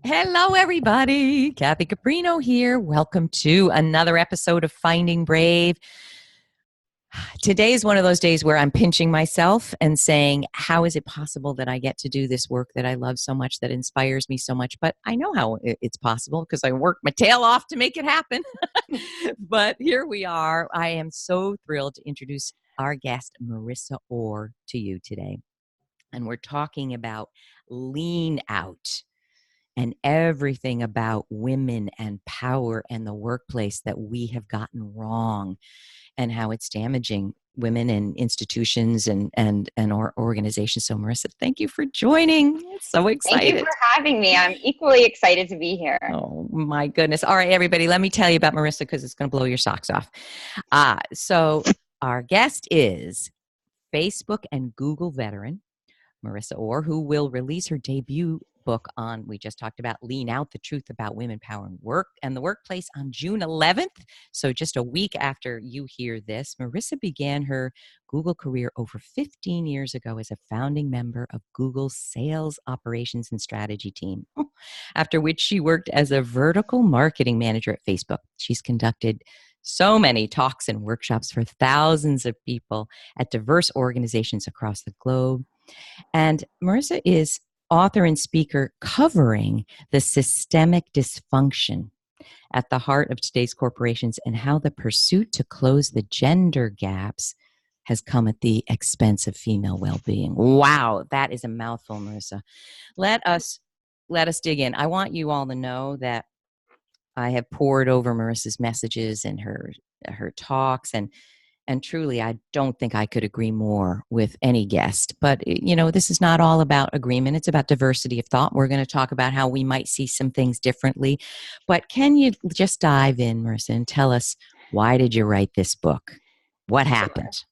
Hello, everybody. Kathy Caprino here. Welcome to another episode of Finding Brave. Today is one of those days where I'm pinching myself and saying, how is it possible that I get to do this work that I love so much, that inspires me so much? But I know how it's possible because I worked my tail off to make it happen. But here we are. I am so thrilled to introduce our guest, Marissa Orr, to you today. And we're talking about lean out and everything about women and power and the workplace that we have gotten wrong and how it's damaging women and institutions and organizations. So Marissa, thank you for joining. It's so Thank you excited. for having me. I'm equally excited to be here. Oh my goodness. All right, everybody, let me tell you about Marissa because it's going to blow your socks off. So our guest is Facebook and Google veteran Marissa Orr, who will release her debut book on, we just talked about Lean Out, the Truth About Women, Power, and Work, and the Workplace on June 11th. So just a week after you hear this, Marissa began her Google career over 15 years ago as a founding member of Google's Sales Operations and Strategy team, after which she worked as a vertical marketing manager at Facebook. She's conducted so many talks and workshops for thousands of people at diverse organizations across the globe. And Marissa is author and speaker covering the systemic dysfunction at the heart of today's corporations and how the pursuit to close the gender gaps has come at the expense of female well-being. Wow, that is a mouthful, Marissa. Let us dig in. I want you all to know that I have poured over Marissa's messages and her talks, and truly, I don't think I could agree more with any guest. But, this is not all about agreement. It's about diversity of thought. We're going to talk about how we might see some things differently. But can you just dive in, Marissa, and tell us, why did you write this book? What happened?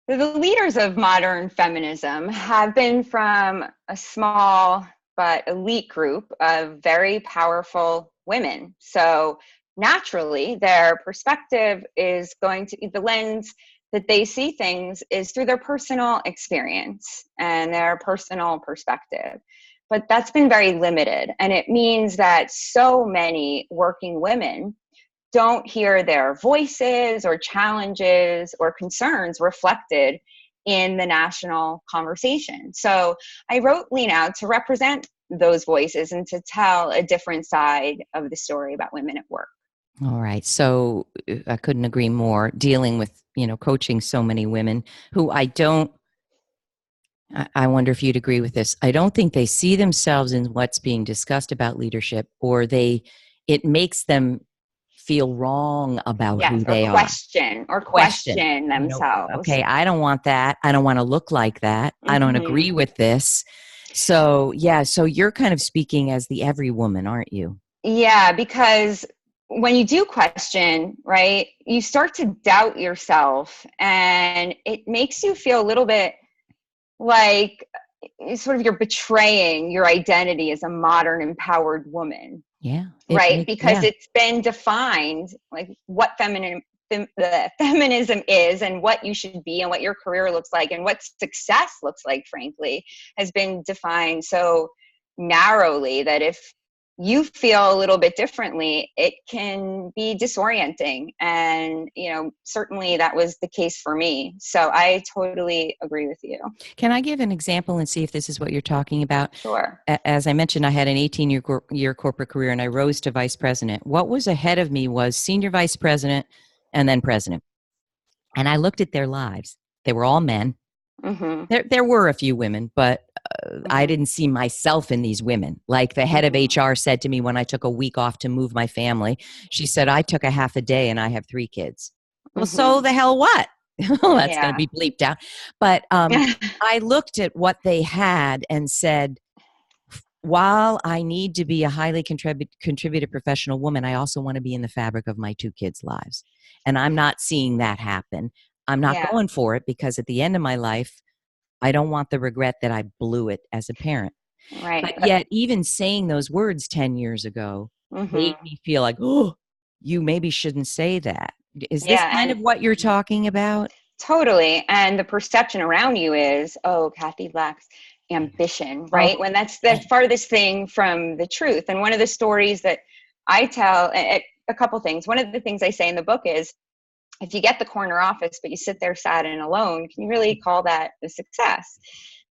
Sure. The leaders of modern feminism have been from a small but elite group of very powerful women. So naturally, their perspective is going to, the lens that they see things is through their personal experience and their personal perspective. But that's been very limited. And it means that so many working women don't hear their voices or challenges or concerns reflected in the national conversation. So I wrote Lean Out to represent those voices and to tell a different side of the story about women at work. All right. So I couldn't agree more. Dealing with, coaching so many women who I wonder if you'd agree with this. I don't think they see themselves in what's being discussed about leadership, or it makes them feel wrong about who they are. Question themselves. Okay, I don't want that. I don't want to look like that. I don't agree with this. So, so you're kind of speaking as the every woman, aren't you? Yeah, because when you do question, right, you start to doubt yourself, and it makes you feel a little bit like sort of you're betraying your identity as a modern empowered woman. Yeah. Right. Because it's been defined like what feminism is and what you should be and what your career looks like and what success looks like, frankly, has been defined so narrowly that if you feel a little bit differently, it can be disorienting. And, certainly that was the case for me. So I totally agree with you. Can I give an example and see if this is what you're talking about? Sure. As I mentioned, I had an 18-year corporate career and I rose to vice president. What was ahead of me was senior vice president and then president. And I looked at their lives. They were all men. Mm-hmm. There were a few women, but I didn't see myself in these women. Like the head of HR said to me when I took a week off to move my family, she said, I took a half a day and I have 3 kids. Well, so the hell what? That's going to be bleeped out. But I looked at what they had and said, while I need to be a highly contributed professional woman, I also want to be in the fabric of my 2 kids' lives. And I'm not seeing that happen. I'm not going for it because at the end of my life, I don't want the regret that I blew it as a parent. Right. But yet, even saying those words 10 years ago made me feel like, oh, you maybe shouldn't say that. Is this kind of what you're talking about? Totally. And the perception around you is, oh, Kathy lacks ambition, Oh, right? When that's the farthest thing from the truth. And one of the stories that I tell, a couple things. One of the things I say in the book is, if you get the corner office, but you sit there sad and alone, can you really call that a success?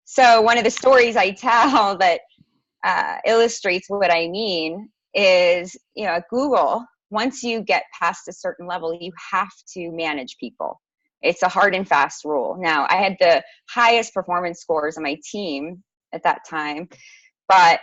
So one of the stories I tell that illustrates what I mean is, at Google, once you get past a certain level, you have to manage people. It's a hard and fast rule. Now, I had the highest performance scores on my team at that time, but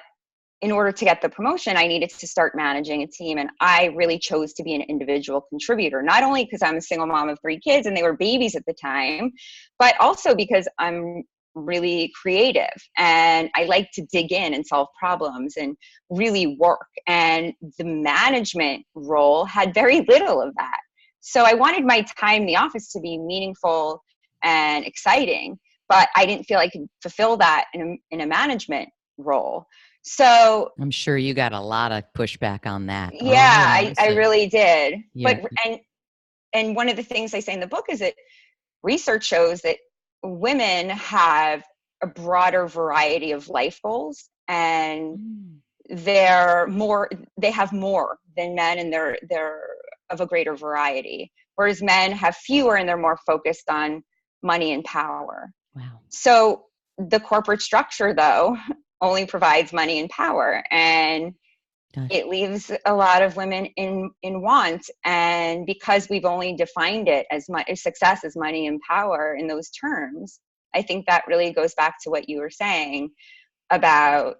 in order to get the promotion, I needed to start managing a team. And I really chose to be an individual contributor, not only because I'm a single mom of 3 kids and they were babies at the time, but also because I'm really creative and I like to dig in and solve problems and really work. And the management role had very little of that. So I wanted my time in the office to be meaningful and exciting, but I didn't feel I could fulfill that in a management role. So I'm sure you got a lot of pushback on that. yeah, Oh, I Marissa. really did. Yeah. And one of the things I say in the book is that research shows that women have a broader variety of life goals, and they have more than men, and they're of a greater variety, whereas men have fewer and they're more focused on money and power. Wow. So the corporate structure, though, only provides money and power, and it leaves a lot of women in want. And because we've only defined it as success as money and power in those terms, I think that really goes back to what you were saying about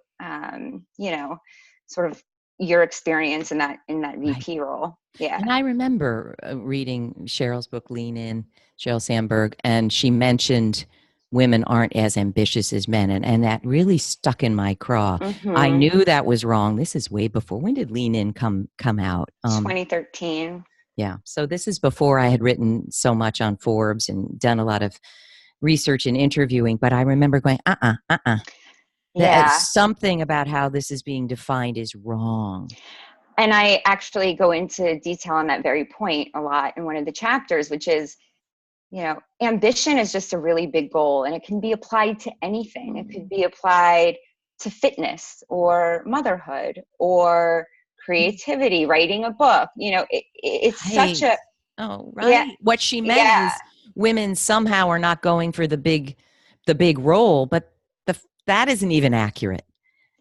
sort of your experience in that VP role. Yeah. And I remember reading Cheryl's book, Lean In, Sheryl Sandberg, and she mentioned women aren't as ambitious as men. And that really stuck in my craw. Mm-hmm. I knew that was wrong. This is way before. When did Lean In come out? 2013. Yeah. So this is before I had written so much on Forbes and done a lot of research and interviewing. But I remember going, Yeah. Something about how this is being defined is wrong. And I actually go into detail on that very point a lot in one of the chapters, which is, ambition is just a really big goal, and it can be applied to anything. It could be applied to fitness or motherhood or creativity, writing a book. It's such a... Oh, right. Yeah, what she meant is women somehow are not going for the big role, but that isn't even accurate.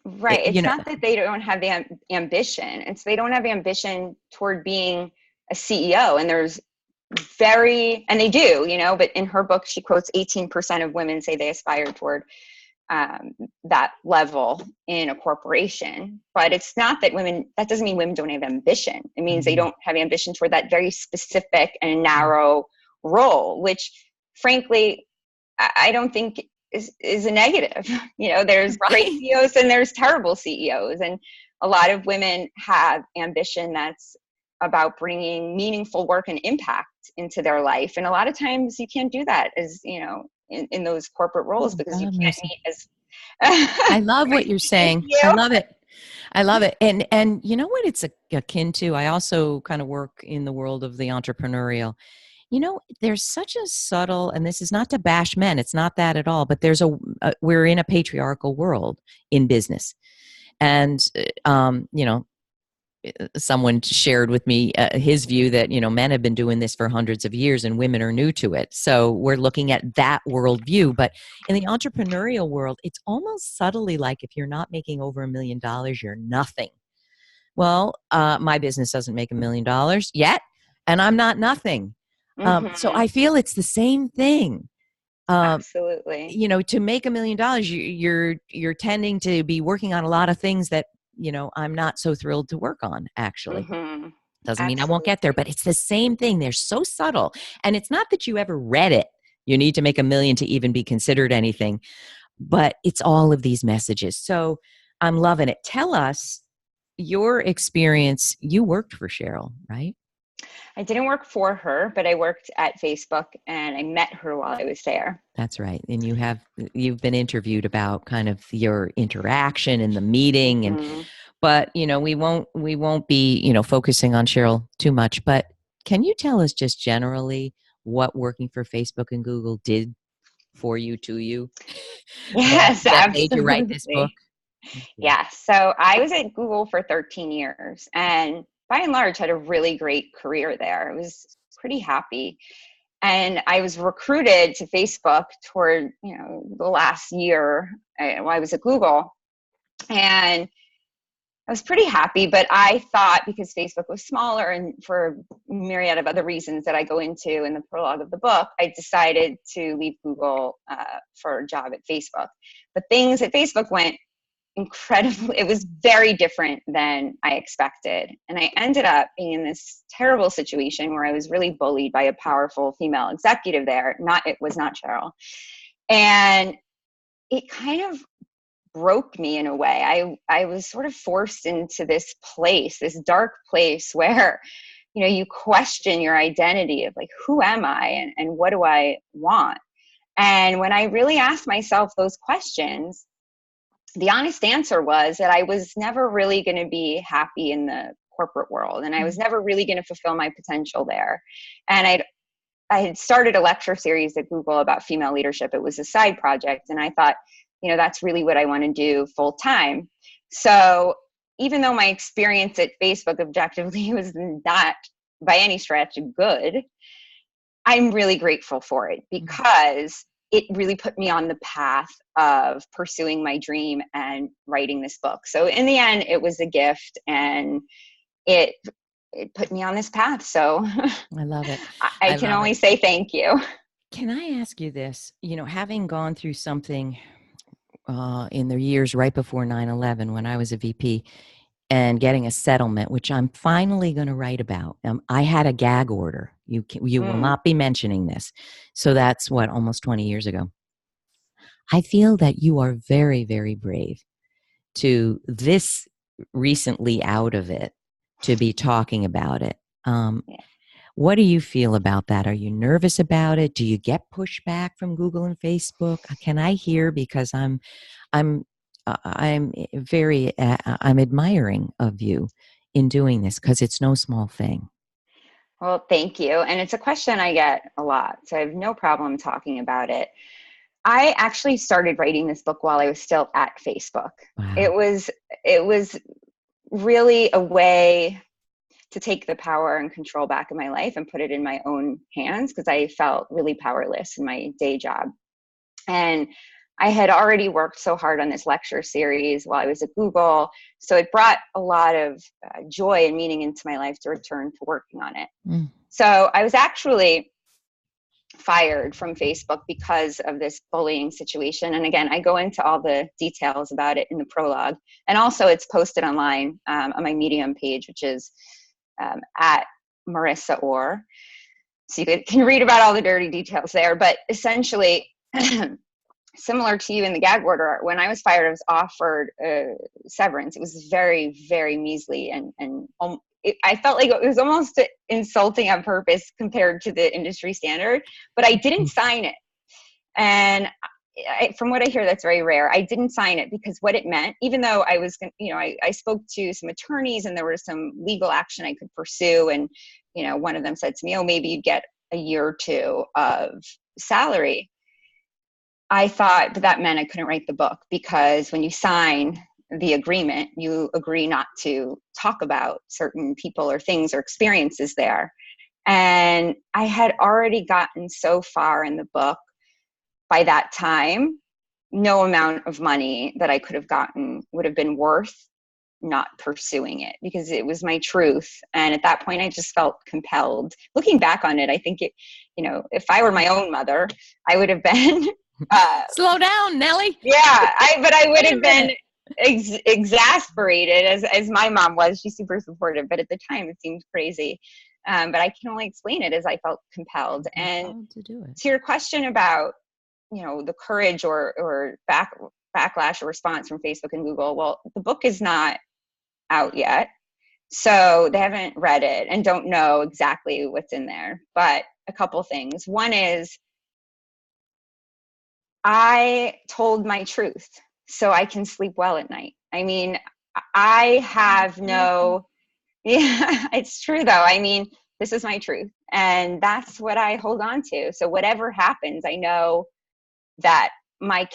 Right. It's not that they don't have the ambition. It's they don't have ambition toward being a CEO. And and they do, but in her book, she quotes 18% of women say they aspire toward that level in a corporation. But it's not that that doesn't mean women don't have ambition. It means they don't have ambition toward that very specific and narrow role, which frankly, I don't think is a negative. There's great CEOs and there's terrible CEOs. And a lot of women have ambition that's about bringing meaningful work and impact into their life. And a lot of times you can't do that as, in those corporate roles because you can't meet as... I love what you're saying. I love it. I love it. And you know what it's akin to? I also kind of work in the world of the entrepreneurial. There's such a subtle, and this is not to bash men, it's not that at all, but we're in a patriarchal world in business. And, someone shared with me his view that, men have been doing this for hundreds of years and women are new to it. So we're looking at that worldview. But in the entrepreneurial world, it's almost subtly like if you're not making over $1 million, you're nothing. Well, my business doesn't make $1 million yet, and I'm not nothing. So I feel it's the same thing. Absolutely. To make $1 million, you're tending to be working on a lot of things that, I'm not so thrilled to work on, actually. Doesn't mean I won't get there, but it's the same thing. They're so subtle. And it's not that you ever read it. You need to make $1 million to even be considered anything, but it's all of these messages. So I'm loving it. Tell us your experience. You worked for Cheryl, right? I didn't work for her, but I worked at Facebook and I met her while I was there. That's right. And you've been interviewed about kind of your interaction in the meeting but we won't be, focusing on Cheryl too much, but can you tell us just generally what working for Facebook and Google did for you, to you, Yes, that made you write this book? absolutely. Yeah. Yeah. So I was at Google for 13 years and by and large had a really great career there. I was pretty happy. And I was recruited to Facebook toward, the last year while I was at Google. And I was pretty happy, but I thought because Facebook was smaller and for a myriad of other reasons that I go into in the prologue of the book, I decided to leave Google for a job at Facebook. But things at Facebook went incredibly, it was very different than I expected. And I ended up being in this terrible situation where I was really bullied by a powerful female executive there. It was not Cheryl. And it kind of broke me in a way. I was sort of forced into this place, this dark place where, you question your identity of like, who am I and what do I want? And when I really asked myself those questions, the honest answer was that I was never really going to be happy in the corporate world. And I was never really going to fulfill my potential there. And I had started a lecture series at Google about female leadership. It was a side project. And I thought, that's really what I want to do full time. So even though my experience at Facebook objectively was not by any stretch good, I'm really grateful for it because it really put me on the path of pursuing my dream and writing this book. So in the end, it was a gift and it put me on this path. So I love it. I can only say thank you. Can I ask you this? Having gone through something in the years right before 9/11 when I was a VP and getting a settlement, which I'm finally going to write about. I had a gag order. You will not be mentioning this. So that's almost 20 years ago. I feel that you are very, very brave to this recently out of it to be talking about it. What do you feel about that? Are you nervous about it? Do you get pushback from Google and Facebook? Can I hear, because I'm very I'm admiring of you in doing this because it's no small thing. Well, thank you. And it's a question I get a lot, so I have no problem talking about it. I actually started writing this book while I was still at Facebook. Wow. It was really a way to take the power and control back in my life and put it in my own hands because I felt really powerless in my day job. And I had already worked so hard on this lecture series while I was at Google. So it brought a lot of joy and meaning into my life to return to working on it. So I was actually fired from Facebook because of this bullying situation. And again, I go into all the details about it in the prologue. And also it's posted online on my Medium page, which is at Marissa Orr. So you can read about all the dirty details there. But essentially, similar to you in the gag order, when I was fired, I was offered severance. It was very, very measly. I felt like it was almost insulting on purpose compared to the industry standard, but I didn't sign it. And from what I hear, that's very rare. I didn't sign it because what it meant, even though I was, I spoke to some attorneys and there was some legal action I could pursue. And, one of them said to me, oh, maybe you'd get a year or two of salary. I thought that meant I couldn't write the book because when you sign the agreement, you agree not to talk about certain people or things or experiences there. And I had already gotten so far in the book by that time, no amount of money that I could have gotten would have been worth not pursuing it because it was my truth. And at that point, I just felt compelled. Looking back on it, I think if I were my own mother, I would have been slow down, Nellie. Yeah, but I would have been exasperated as my mom was. She's super supportive, but at the time it seemed crazy. But I can only explain it as I felt compelled. And to do it. To your question about, the courage or backlash or response from Facebook and Google, well, the book is not out yet. So they haven't read it and don't know exactly what's in there. But a couple things. One is I told my truth so I can sleep well at night. I mean, I have it's true though. I mean, this is my truth and that's what I hold on to. So whatever happens, I know that my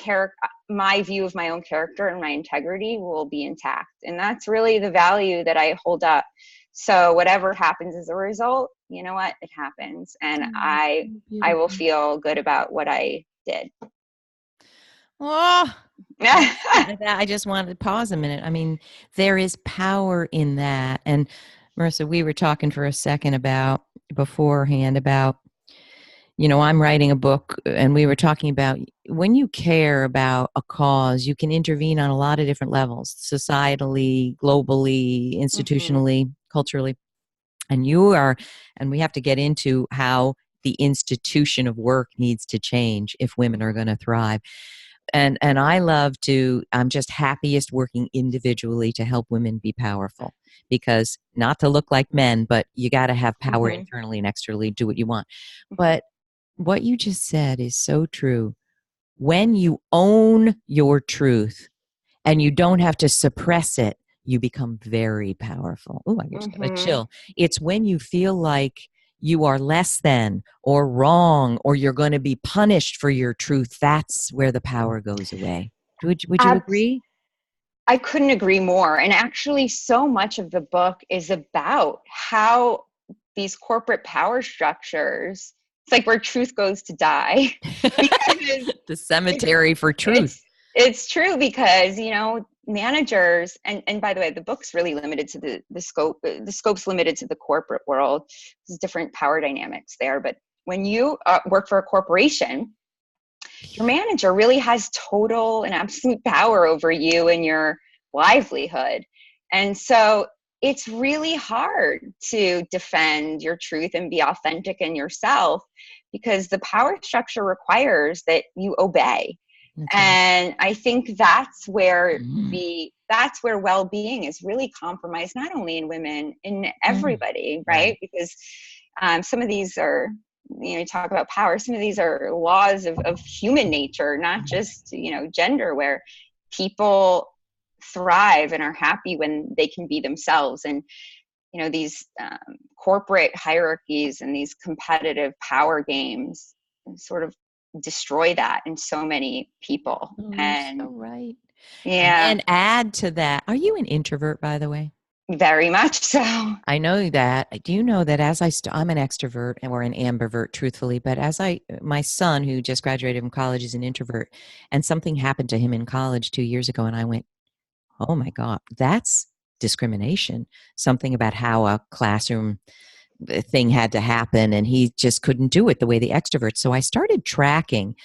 view of my own character and my integrity will be intact. And that's really the value that I hold up. So whatever happens as a result, you know what, it happens. And I will feel good about what I did. Oh, I just wanted to pause a minute. I mean, there is power in that. And Marissa, we were talking for a second beforehand about, I'm writing a book, and we were talking about when you care about a cause, you can intervene on a lot of different levels, societally, globally, institutionally, culturally. And we have to get into how the institution of work needs to change if women are going to thrive. And I'm just happiest working individually to help women be powerful, because not to look like men, but you got to have power internally and externally, do what you want. But what you just said is so true. When you own your truth and you don't have to suppress it, you become very powerful. Oh, I just got a chill. It's when you feel like you are less than or wrong, or you're going to be punished for your truth, that's where the power goes away. Would you agree? I couldn't agree more. And actually, so much of the book is about how these corporate power structures, it's like where truth goes to die. The cemetery for truth. It's true, because, managers, and by the way, the book's really limited to the scope. The scope's limited to the corporate world. There's different power dynamics there. But when you work for a corporation, your manager really has total and absolute power over you and your livelihood. And so it's really hard to defend your truth and be authentic in yourself, because the power structure requires that you obey. And I think that's where well-being is really compromised, not only in women, in everybody, right? Because some of these are, you talk about power, some of these are laws of human nature, not just, gender, where people thrive and are happy when they can be themselves. And, these corporate hierarchies and these competitive power games sort of destroy that in so many people. And you're so right. Yeah. And add to that, are you an introvert, by the way? Very much so. I know that. Do you know that I'm an extrovert or an ambivert, truthfully, but my son, who just graduated from college, is an introvert, and something happened to him in college 2 years ago, and I went, oh my God, that's discrimination. Something about how a classroom thing had to happen, and he just couldn't do it the way the extroverts. So I started tracking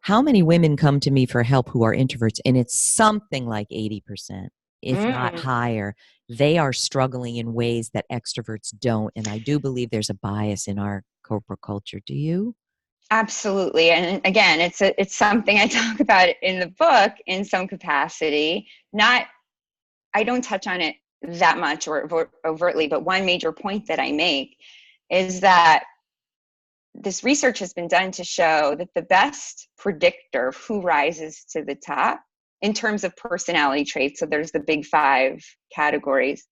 how many women come to me for help who are introverts, and it's something like 80%, if not higher. They are struggling in ways that extroverts don't, and I do believe there's a bias in our corporate culture. Do you? Absolutely. And again, it's something I talk about in the book in some capacity. I don't touch on it that much or overtly, but one major point that I make is that this research has been done to show that the best predictor of who rises to the top in terms of personality traits, so there's the big 5 categories: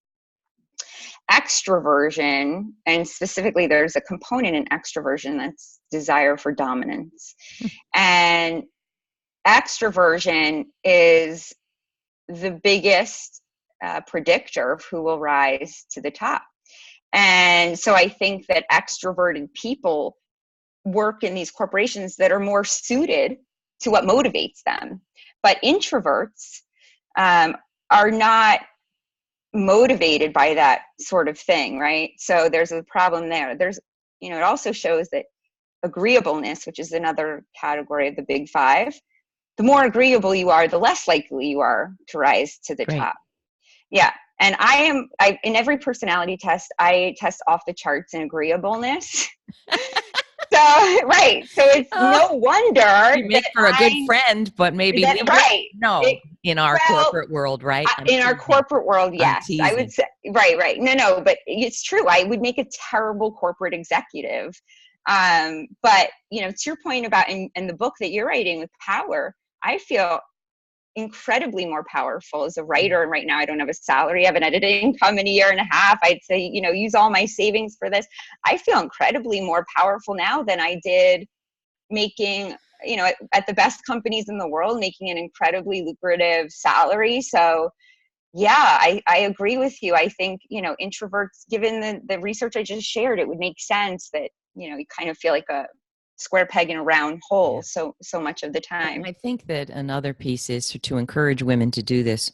extroversion, and specifically there's a component in extroversion that's desire for dominance. And extroversion is the biggest predictor of who will rise to the top. And so I think that extroverted people work in these corporations that are more suited to what motivates them. But introverts are not motivated by that sort of thing, right? So there's a problem there. It also shows that agreeableness, which is another category of the big 5, the more agreeable you are, the less likely you are to rise to the top. Yeah. And I in every personality test, I test off the charts in agreeableness. So, right. So it's no wonder you make for a good friend, but maybe in our corporate world, right? In our corporate world, yes. I would say, right. No, but it's true. I would make a terrible corporate executive. But, to your point about in the book that you're writing with power, I feel incredibly more powerful as a writer. And right now I don't have a salary. I have an editing income in a year and a half. I'd say, use all my savings for this. I feel incredibly more powerful now than I did making at the best companies in the world, making an incredibly lucrative salary. So yeah, I agree with you. I think, introverts, given the research I just shared, it would make sense that, you kind of feel like a square peg in a round hole so much of the time. I think that another piece is to encourage women to do this.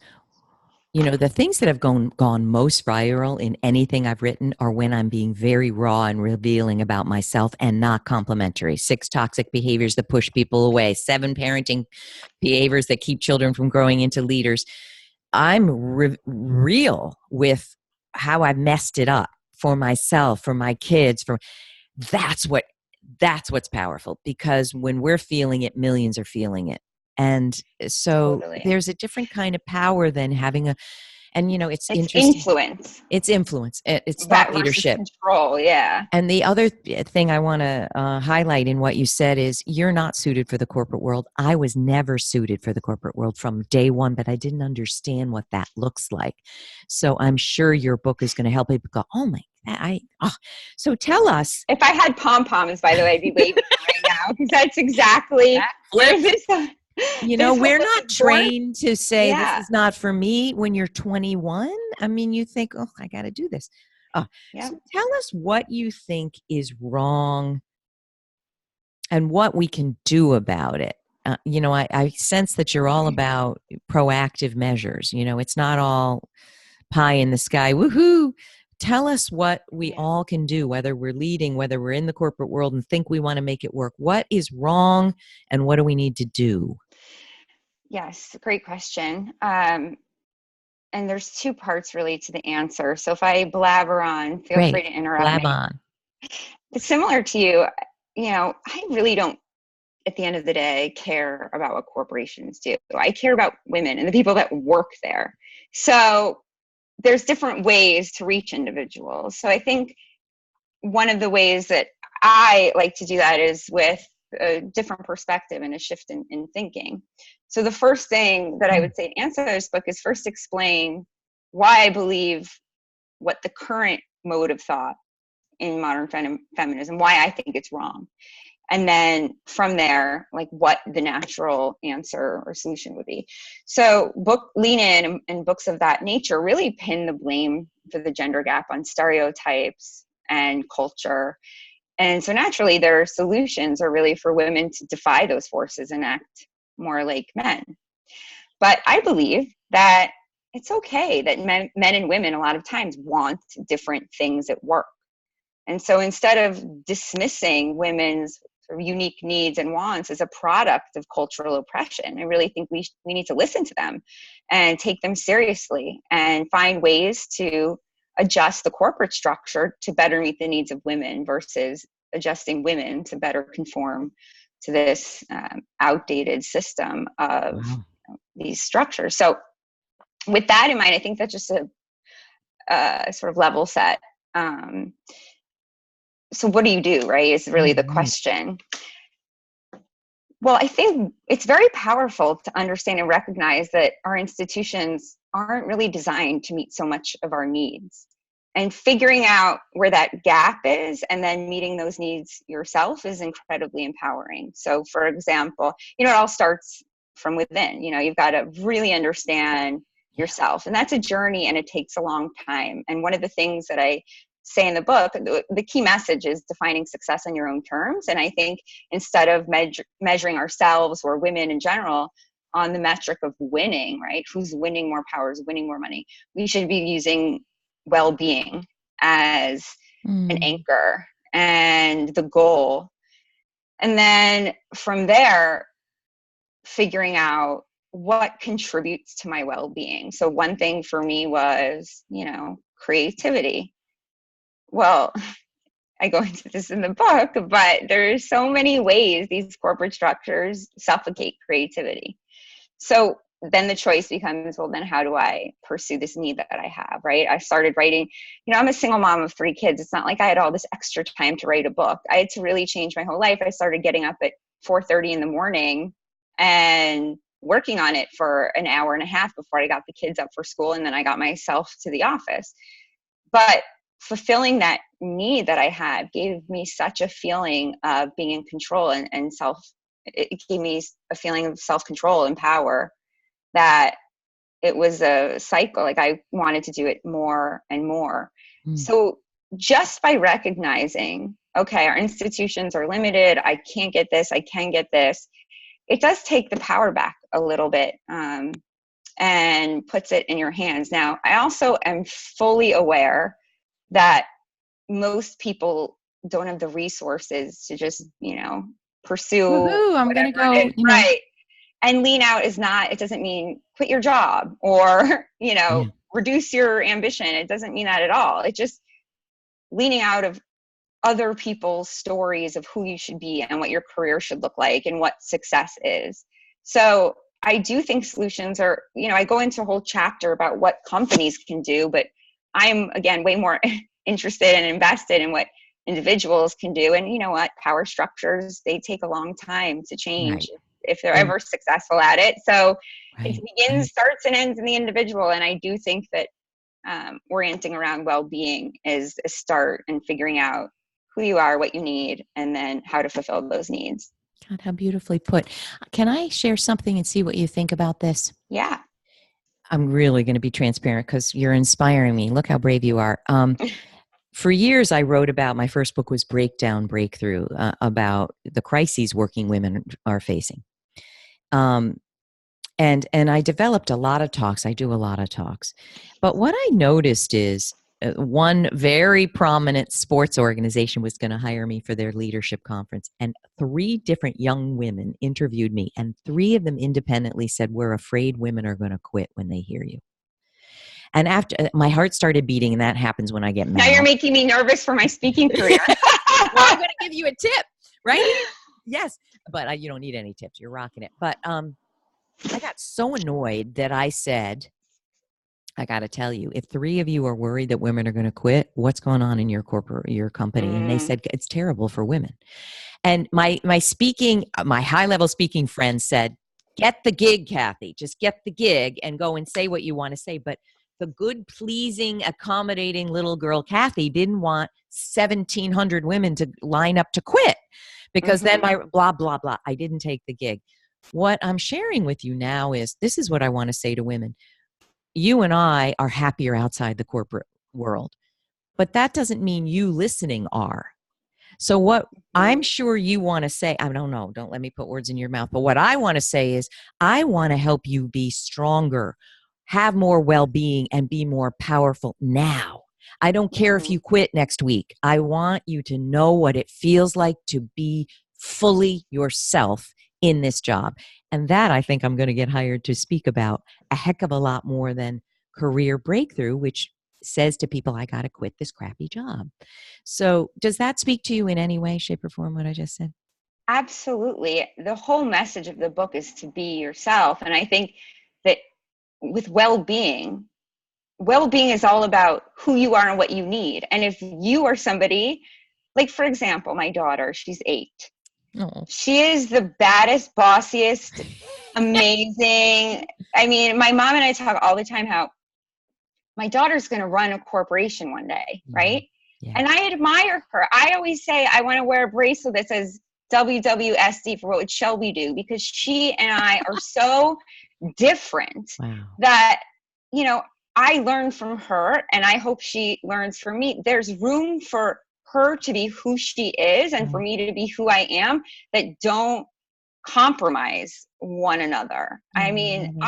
The things that have gone most viral in anything I've written are when I'm being very raw and revealing about myself and not complimentary. 6 toxic behaviors that push people away, 7 parenting behaviors that keep children from growing into leaders. I'm real with how I messed it up for myself, for my kids, that's what's powerful, because when we're feeling it, millions are feeling it. And so Totally. there's a different kind of power than having it's interesting. Influence. It's influence. It's That thought versus leadership. control. Yeah. And the other thing I want to highlight in what you said is you're not suited for the corporate world. I was never suited for the corporate world from day one, but I didn't understand what that looks like. So I'm sure your book is going to help people go, oh my, so tell us. If I had pom-poms, by the way, I'd be waving right now, because that's exactly where this we're not trained to say this is not for me when you're 21. I mean, you think, oh, I got to do this. So tell us what you think is wrong and what we can do about it. I sense that you're all about proactive measures. It's not all pie in the sky. Woohoo! Tell us what we all can do, whether we're leading, whether we're in the corporate world and think we want to make it work. What is wrong and what do we need to do? Yes, great question. And there's 2 parts really to the answer. So if I blabber on, feel free to interrupt me. On. It's similar to you. I really don't, at the end of the day, care about what corporations do. I care about women and the people that work there. So there's different ways to reach individuals. So I think one of the ways that I like to do that is with a different perspective and a shift in thinking. So the first thing that I would say to answer this book is first explain why I believe what the current mode of thought in modern feminism, why I think it's wrong. And then from there, like what the natural answer or solution would be. So Lean In and books of that nature really pin the blame for the gender gap on stereotypes and culture. And so naturally, their solutions are really for women to defy those forces and act more like men. But I believe that it's okay that men and women a lot of times want different things at work. And so instead of dismissing women's sort of unique needs and wants as a product of cultural oppression, I really think we need to listen to them and take them seriously and find ways to adjust the corporate structure to better meet the needs of women versus adjusting women to better conform to this outdated system of these structures. So with that in mind, I think that's just a sort of level set. So what do you do, right, is really the question. Well, I think it's very powerful to understand and recognize that our institutions aren't really designed to meet so much of our needs. And figuring out where that gap is and then meeting those needs yourself is incredibly empowering. So for example, it all starts from within. You've got to really understand yourself. And that's a journey and it takes a long time. And one of the things that I say in the book, the key message is defining success on your own terms. And I think instead of measuring ourselves or women in general on the metric of winning, right? Who's winning more power, who's winning more money? We should be using well-being as an anchor and the goal. And then from there, figuring out what contributes to my well-being. So one thing for me was, creativity. Well, I go into this in the book, but there's so many ways these corporate structures suffocate creativity. So then the choice becomes, well, then how do I pursue this need that I have, right? I started writing, I'm a single mom of 3 kids. It's not like I had all this extra time to write a book. I had to really change my whole life. I started getting up at 4:30 in the morning and working on it for an hour and a half before I got the kids up for school. And then I got myself to the office. But fulfilling that need that I had gave me such a feeling of being in control and it gave me a feeling of self-control and power, that it was a cycle. Like I wanted to do it more and more. So just by recognizing, okay, our institutions are limited, I can't get this, I can get this, it does take the power back a little bit, and puts it in your hands. Now, I also am fully aware that most people don't have the resources to just, pursue Woohoo, I'm going to whatever it go, is. Right. And lean out it doesn't mean quit your job or, reduce your ambition. It doesn't mean that at all. It's just leaning out of other people's stories of who you should be and what your career should look like and what success is. So I do think solutions are, I go into a whole chapter about what companies can do, but I'm, again, way more interested and invested in what individuals can do. And you know what? Power structures, they take a long time to change if they're ever successful at it. So it begins, starts, and ends in the individual. And I do think that orienting around well-being is a start in figuring out who you are, what you need, and then how to fulfill those needs. God, how beautifully put. Can I share something and see what you think about this? Yeah. I'm really going to be transparent because you're inspiring me. Look how brave you are. For years, I wrote about, my first book was Breakdown, Breakthrough, about the crises working women are facing. And I developed a lot of talks. I do a lot of talks. But what I noticed is one very prominent sports organization was going to hire me for their leadership conference. And 3 different young women interviewed me. And 3 of them independently said, we're afraid women are going to quit when they hear you. And after, my heart started beating, and that happens when I get mad. Now you're making me nervous for my speaking career. Well, I'm going to give you a tip, right? Yes. But you don't need any tips. You're rocking it. But I got so annoyed that I said, I got to tell you, if 3 of you are worried that women are going to quit, what's going on in your company? And they said, it's terrible for women. And my high level speaking friend said, get the gig, Kathy, just get the gig and go and say what you want to say. But the good, pleasing, accommodating little girl, Kathy, didn't want 1,700 women to line up to quit because then my blah, blah, blah, I didn't take the gig. What I'm sharing with you now is, this is what I want to say to women. You and I are happier outside the corporate world, but that doesn't mean you listening are. So what I'm sure you want to say, I don't know, don't let me put words in your mouth, but what I want to say is, I want to help you be stronger, have more well-being, and be more powerful now. I don't care if you quit next week. I want you to know what it feels like to be fully yourself in this job. And that, I think, I'm going to get hired to speak about a heck of a lot more than career breakthrough, which says to people, I got to quit this crappy job. So does that speak to you in any way, shape, or form, what I just said? Absolutely. The whole message of the book is to be yourself. And I think that with well-being is all about who you are and what you need. And if you are somebody, like, for example, my daughter, she's 8. Oh. She is the baddest, bossiest, amazing. I mean, my mom and I talk all the time how my daughter's going to run a corporation one day, right? Yeah. And I admire her. I always say I want to wear a bracelet that says WWSD for what would Shelby do, because she and I are so different that, I learn from her and I hope she learns from me. There's room for her to be who she is and for me to be who I am that don't compromise one another. I mean,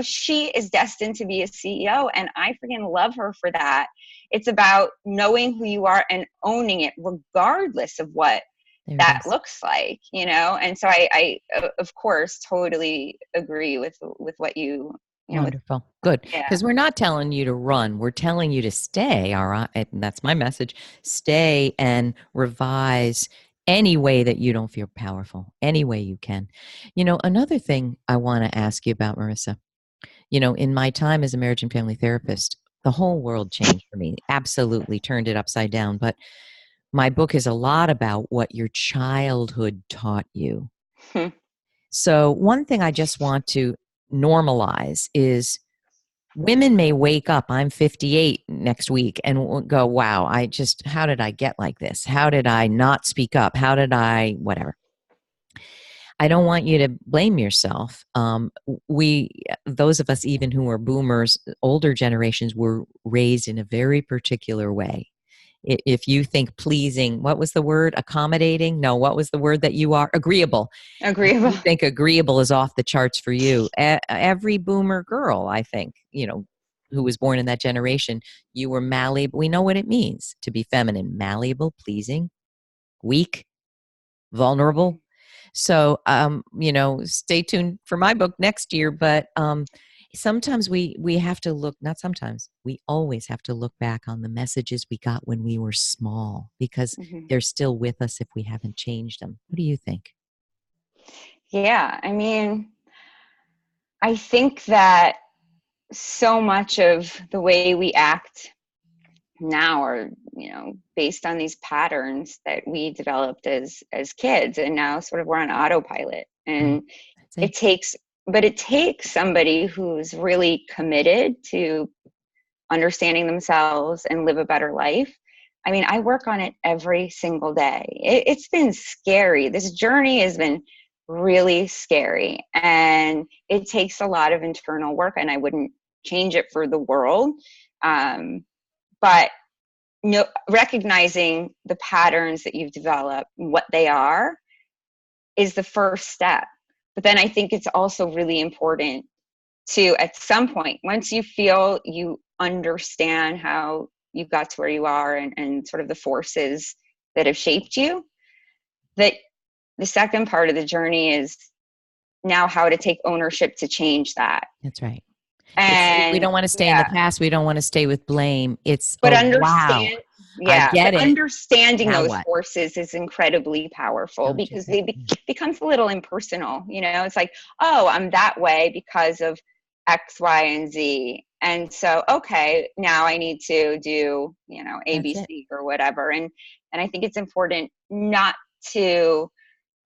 she is destined to be a CEO and I freaking love her for that. It's about knowing who you are and owning it regardless of what that looks like, and so I of course totally agree with what you wonderful. Good. Because we're not telling you to run. We're telling you to stay. All right. And that's my message. Stay and revise any way that you don't feel powerful, any way you can. Another thing I want to ask you about, Marissa, in my time as a marriage and family therapist, the whole world changed for me. Absolutely turned it upside down. But my book is a lot about what your childhood taught you. So one thing I just want to normalize is women may wake up, I'm 58 next week, and go, wow, how did I get like this? How did I not speak up? How did I, whatever? I don't want you to blame yourself. Those of us even who are boomers, older generations, were raised in a very particular way. If you think pleasing, what was the word? Accommodating? No, what was the word that you are? Agreeable. If Agreeable. you think agreeable is off the charts for you, every boomer girl, I think, who was born in that generation, you were malleable. We know what it means to be feminine: malleable, pleasing, weak, vulnerable. So, stay tuned for my book next year. But sometimes we have to look, not sometimes, we always have to look back on the messages we got when we were small, because Mm-hmm. they're still with us if we haven't changed them. What do you think? Yeah, I mean, I think that so much of the way we act now are, based on these patterns that we developed as kids, and now sort of we're on autopilot. And Right. it takes somebody who's really committed to understanding themselves and live a better life. I mean, I work on it every single day. It's been scary. This journey has been really scary, and it takes a lot of internal work, and I wouldn't change it for the world. But recognizing the patterns that you've developed, what they are, is the first step. But then I think it's also really important to, at some point, once you feel you understand how you got to where you are, and sort of the forces that have shaped you, that the second part of the journey is now how to take ownership to change that. That's right. We And don't want to stay in the yeah, past. We don't want to stay with blame. It's, but oh, wow, I but get it. understanding Now those what? forces is incredibly powerful, Don't you because think? becomes a little impersonal. It's like, oh, I'm that way because of X, Y, and Z. And so, okay, now I need to do, That's it. ABC or whatever. And I think it's important not to,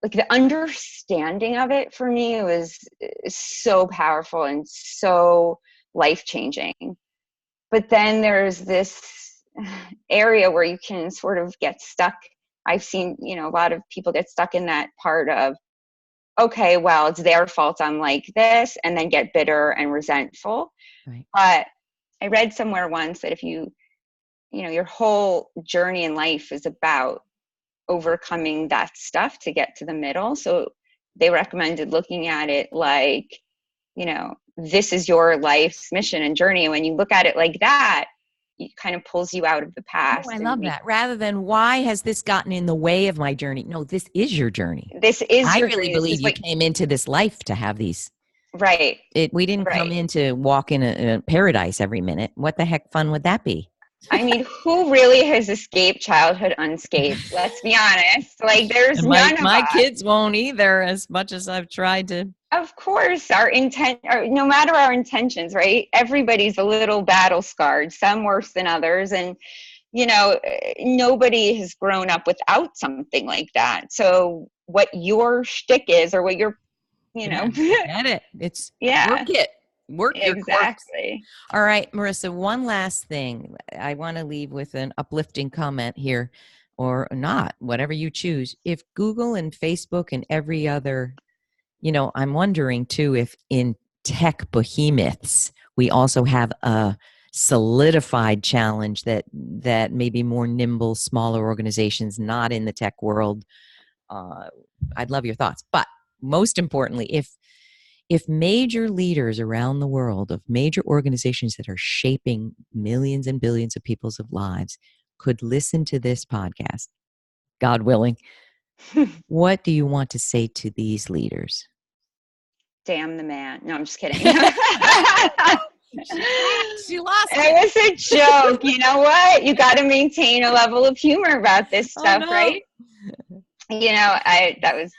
like, the understanding of it for me was so powerful and so life-changing. But then there's this area where you can sort of get stuck. I've seen, a lot of people get stuck in that part of, okay, well, it's their fault I'm like this, and then get bitter and resentful. Right. But I read somewhere once that if your whole journey in life is about overcoming that stuff to get to the middle. So they recommended looking at it like, this is your life's mission and journey. And when you look at it like that, it kind of pulls you out of the Oh, past I and love that. Rather than, why has this gotten in the way of my journey? No, this is your journey. this is I your really journey. This believe is you what, came into this life to have these. right, We didn't come right. in to walk in a paradise every minute. What the heck fun would that be? I mean, who really has escaped childhood unscathed? Let's be honest. Like, there's And my none of my us. kids won't either, as much as I've tried to. Of course, our intent, no matter our intentions, right? Everybody's a little battle scarred, some worse than others. And, nobody has grown up without something like that. So what your shtick is, or what your, Yeah, forget it. It's yeah, work it. Work your quirks. exactly. All right, Marissa, one last thing. I want to leave with an uplifting comment here, or not, whatever you choose. If Google and Facebook and every other, I'm wondering too if in tech behemoths, we also have a solidified challenge that maybe more nimble, smaller organizations not in the tech world. I'd love your thoughts. But most importantly, if major leaders around the world of major organizations that are shaping millions and billions of people's lives could listen to this podcast, God willing, what do you want to say to these leaders? Damn the man. No, I'm just kidding. She lost It it. was a joke. You know what? You got to maintain a level of humor about this Oh stuff, no. right? That was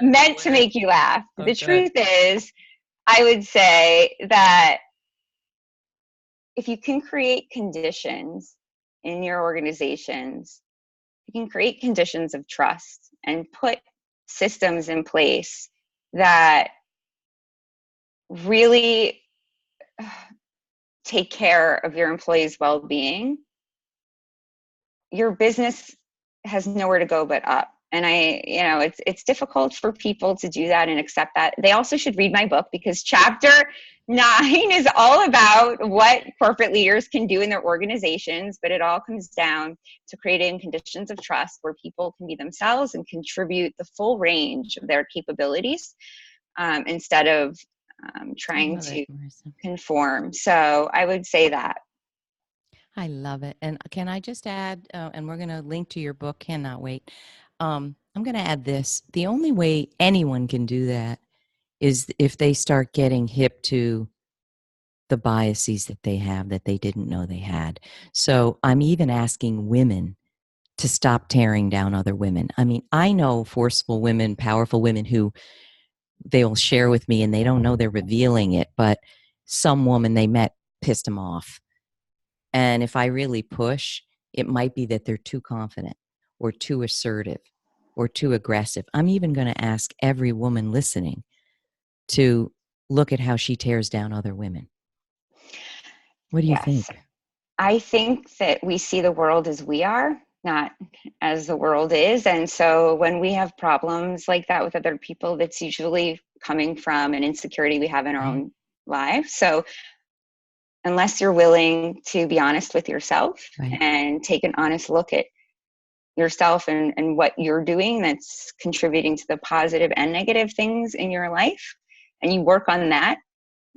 meant to make you laugh. Oh, The good. truth is, I would say that if you can create conditions in your organizations, you can create conditions of trust and put systems in place that really take care of your employees' well-being, your business has nowhere to go but up. And it's difficult for people to do that and accept that. They also should read my book, because chapter 9 is all about what corporate leaders can do in their organizations, but it all comes down to creating conditions of trust where people can be themselves and contribute the full range of their capabilities, instead of trying to conform. So I would say that. I love it. And can I just add, and we're going to link to your book, cannot wait. I'm going to add this. The only way anyone can do that is if they start getting hip to the biases that they have that they didn't know they had. So I'm even asking women to stop tearing down other women. I mean, I know forceful women, powerful women who they'll share with me and they don't know they're revealing it, but some woman they met pissed them off. And if I really push, it might be that they're too confident or too assertive or too aggressive. I'm even going to ask every woman listening to look at how she tears down other women. What do you think? I think that we see the world as we are, not as the world is. And so when we have problems like that with other people, that's usually coming from an insecurity we have in our own lives. So unless you're willing to be honest with yourself and take an honest look at yourself and what you're doing that's contributing to the positive and negative things in your life, and you work on that,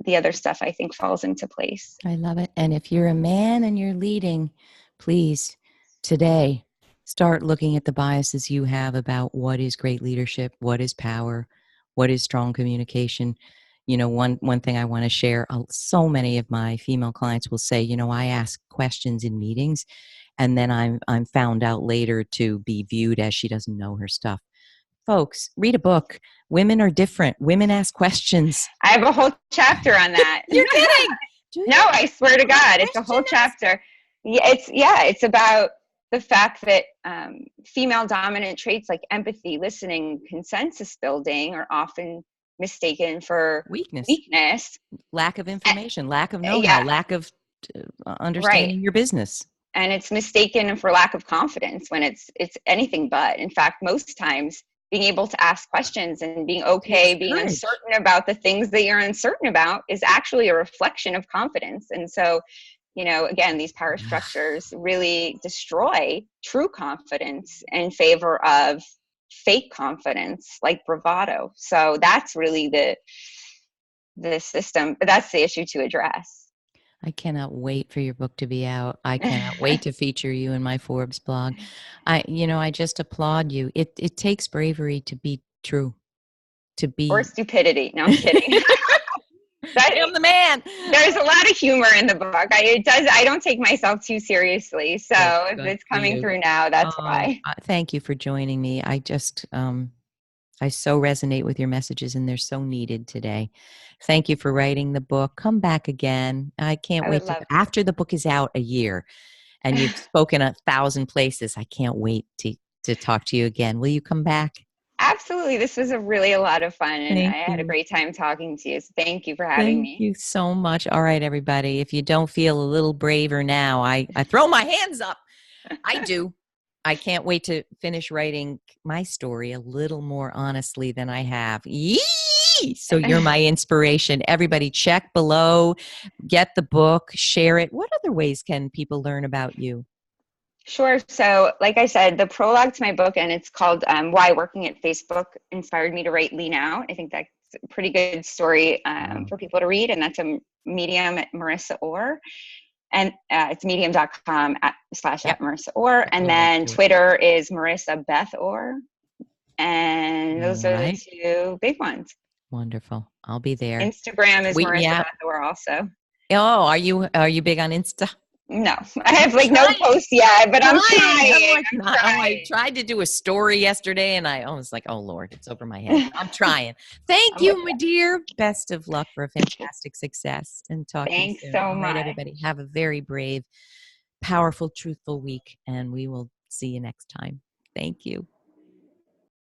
the other stuff I think falls into place. I love it. And if you're a man and you're leading, please today start looking at the biases you have about what is great leadership, what is power, what is strong communication. You know, one thing I want to share, so many of my female clients will say, you know, I ask questions in meetings and then I'm found out later to be viewed as she doesn't know her stuff. Folks, read a book. Women are different. Women ask questions. I have a whole chapter on that. You're kidding. No, I swear to God, it's a whole chapter. It's about the fact that female dominant traits like empathy, listening, consensus building are often mistaken for weakness, lack of information, lack of know-how, lack of understanding your business. And it's mistaken for lack of confidence when it's anything but. In fact, most times being able to ask questions and being being uncertain about the things that you're uncertain about is actually a reflection of confidence. And so, you know, again, these power structures really destroy true confidence in favor of fake confidence, like bravado. So that's really the system. That's the issue to address. I cannot wait for your book to be out. I cannot wait to feature you in my Forbes blog. I just applaud you. It takes bravery to be true, or stupidity. No, I'm kidding. I'm the man. There's a lot of humor in the book. I don't take myself too seriously. So if it's coming through now, that's why. Thank you for joining me. I just, I so resonate with your messages and they're so needed today. Thank you for writing the book. Come back again. I can't wait after the book is out a year and you've spoken 1,000 places. I can't wait to talk to you again. Will you come back? Absolutely. This was really a lot of fun and I had a great time talking to you. So thank you for having me. Thank you so much. All right, everybody. If you don't feel a little braver now, I throw my hands up. I do. I can't wait to finish writing my story a little more honestly than I have. Yee! So you're my inspiration. Everybody check below, get the book, share it. What other ways can people learn about you? Sure. So like I said, the prologue to my book, and it's called Why Working at Facebook Inspired Me to Write Lean Out. I think that's a pretty good story for people to read. And that's a Medium at Marissa Orr. And it's medium.com / Marissa Orr. And then Twitter is Marissa Beth Orr. And those are the two big ones. Wonderful. I'll be there. Instagram is Marissa Beth Orr also. Oh, are you big on Insta? No, I have no posts yet, but I'm trying. I tried to do a story yesterday and I was like, oh Lord, it's over my head. I'm trying. Thank you, my dear. Best of luck for a fantastic success and talking. Thanks soon. so much. Everybody have a very brave, powerful, truthful week and we will see you next time. Thank you.